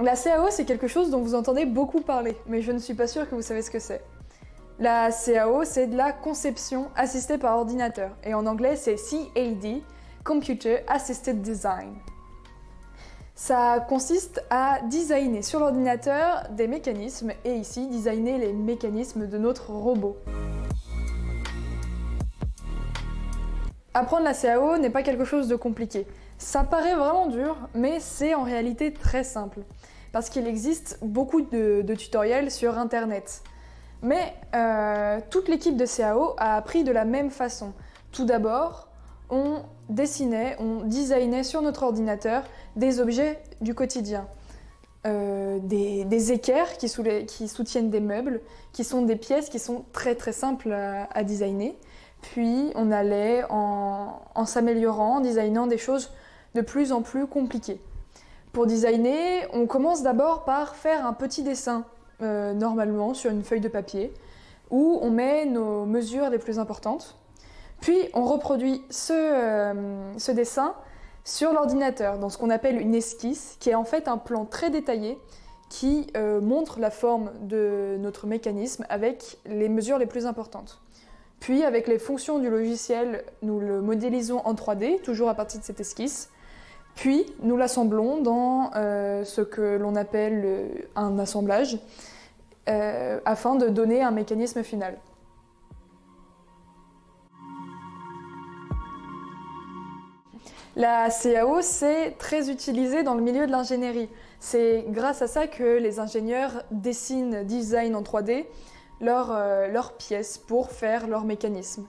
La CAO, c'est quelque chose dont vous entendez beaucoup parler, mais je ne suis pas sûre que vous savez ce que c'est. La CAO, c'est de la conception assistée par ordinateur, et en anglais, c'est CAD, Computer Assisted Design. Ça consiste à designer sur l'ordinateur des mécanismes, et ici, designer les mécanismes de notre robot. Apprendre la CAO n'est pas quelque chose de compliqué. Ça paraît vraiment dur, mais c'est en réalité très simple. Parce qu'il existe beaucoup de tutoriels sur Internet. Mais toute l'équipe de CAO a appris de la même façon. Tout d'abord, on dessinait, on designait sur notre ordinateur des objets du quotidien. Des équerres qui soutiennent des meubles, qui sont des pièces qui sont très très simples à designer. Puis on allait en s'améliorant, en designant des choses de plus en plus compliquées. Pour designer, on commence d'abord par faire un petit dessin, normalement sur une feuille de papier, où on met nos mesures les plus importantes. Puis on reproduit ce dessin sur l'ordinateur, dans ce qu'on appelle une esquisse, qui est en fait un plan très détaillé qui montre la forme de notre mécanisme avec les mesures les plus importantes. Puis, avec les fonctions du logiciel, nous le modélisons en 3D, toujours à partir de cette esquisse. Puis, nous l'assemblons dans ce que l'on appelle un assemblage, afin de donner un mécanisme final. La CAO, c'est très utilisé dans le milieu de l'ingénierie. C'est grâce à ça que les ingénieurs dessinent, designent en 3D leurs pièces pour faire leurs mécanismes.